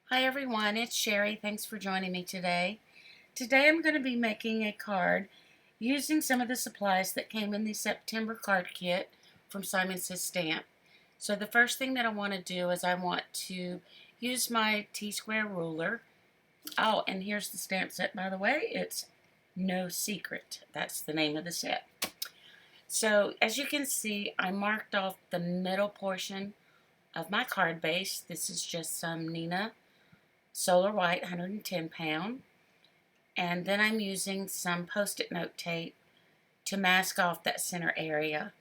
Hi everyone, it's Sherry. Thanks for joining me today. Today I'm going to be making a card using some of the supplies that came in the September card kit from Simon Says Stamp. So the first thing that I want to do is I want to use my T-square ruler. Oh, and here's the stamp set, by the way. It's No Secret. That's the name of the set. So as you can see, I marked off the middle portion of my card base. This is just some Nina Solar White 110 pound, and then I'm using some post-it note tape to mask off that center area,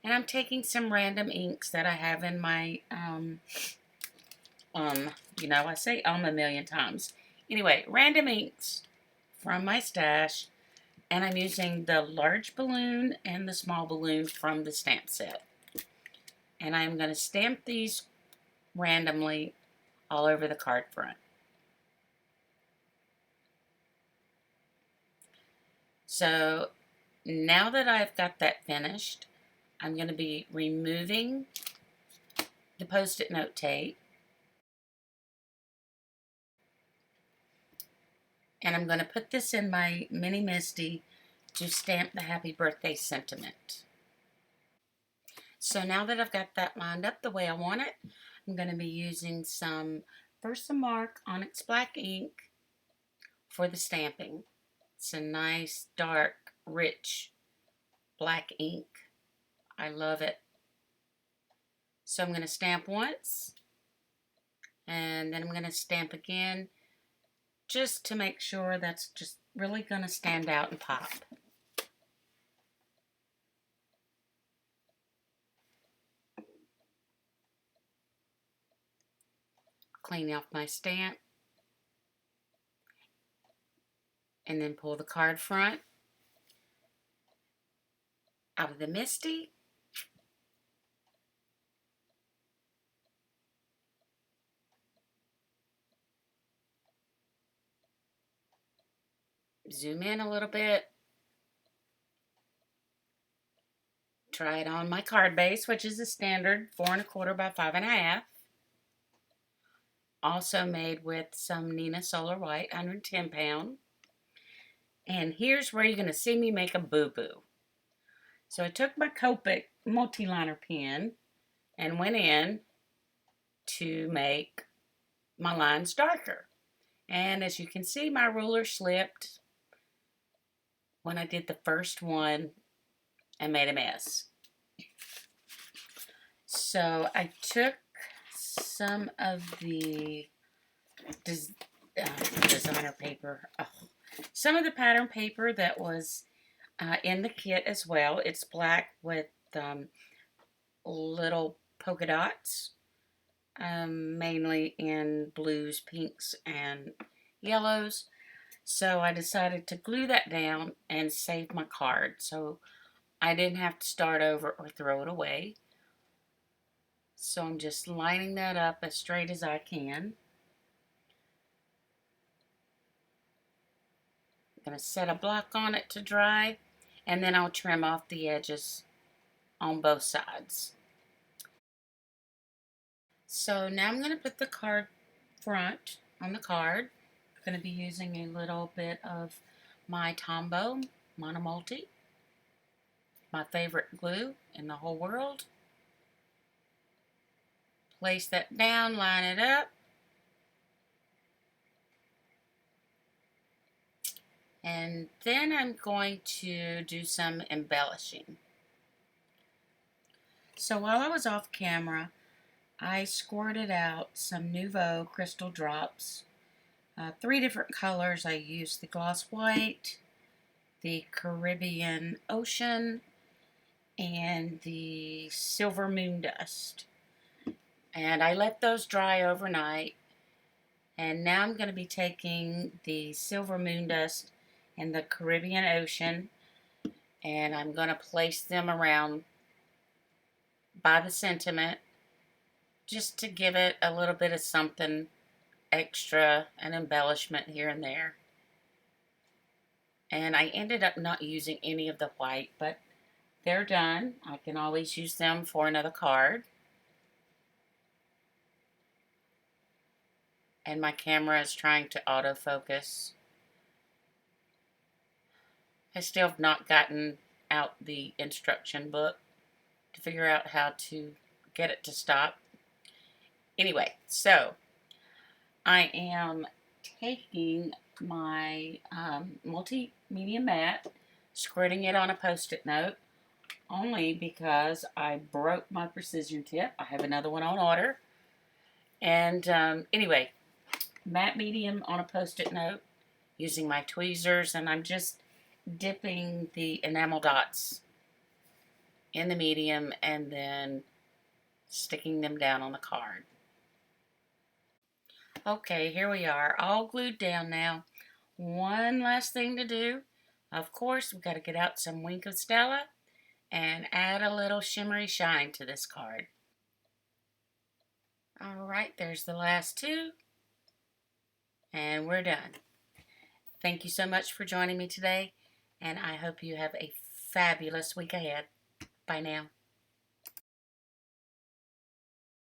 and I'm taking some random inks that I have in my I say a million times, anyway, random inks from my stash, and I'm using the large balloon and the small balloon from the stamp set, and I'm going to stamp these randomly all over the card front. So now that I've got that finished, I'm going to be removing the post-it note tape, and I'm going to put this in my mini Misty to stamp the happy birthday sentiment. So now that I've got that lined up the way I want it, I'm going to be using some Versamark Onyx Black ink for the stamping. It's a nice, dark, rich black ink. I love it. So I'm going to stamp once, and then I'm going to stamp again, just to make sure that's just really going to stand out and pop. Clean off my stamp, and then pull the card front out of the Misty. Zoom in a little bit. Try it on my card base, which is a standard 4 1/4 by 5 1/2. Also made with some Nina Solar White 110 pound. And here's where you're going to see me make a boo-boo. So I took my Copic multi-liner pen and went in to make my lines darker. And as you can see, my ruler slipped when I did the first one and made a mess. So I took some of the designer paper, some of the pattern paper that was in the kit as well. It's black with little polka dots, mainly in blues, pinks, and yellows. So I decided to glue that down and save my card, so I didn't have to start over or throw it away. So I'm just lining that up as straight as I can. I'm going to set a block on it to dry, and then I'll trim off the edges on both sides. So now I'm going to put the card front on the card. I'm going to be using a little bit of my Tombow Monomulti, my favorite glue in the whole world. Place that down, line it up, and then I'm going to do some embellishing. So while I was off camera, I squirted out some Nouveau crystal drops, 3 different colors. I used the gloss white, the Caribbean Ocean, and the silver moon dust. And I let those dry overnight. And now I'm going to be taking the silver moon dust and the Caribbean Ocean, and I'm going to place them around by the sentiment, just to give it a little bit of something extra, an embellishment here and there. And I ended up not using any of the white, but they're done. I can always use them for another card. and my camera is trying to autofocus. I still have not gotten out the instruction book to figure out how to get it to stop. Anyway, so I am taking my multimedia mat, squirting it on a Post-it note, only because I broke my precision tip. I have another one on order. And anyway, matte medium on a Post-it note, using my tweezers, and I'm just dipping the enamel dots in the medium and then sticking them down on the card. Okay, here we are, all glued down now. One last thing to do. Of course, we've got to get out some Wink of Stella and add a little shimmery shine to this card. Alright, there's the last two. And we're done. Thank you so much for joining me today, and I hope you have a fabulous week ahead. Bye now.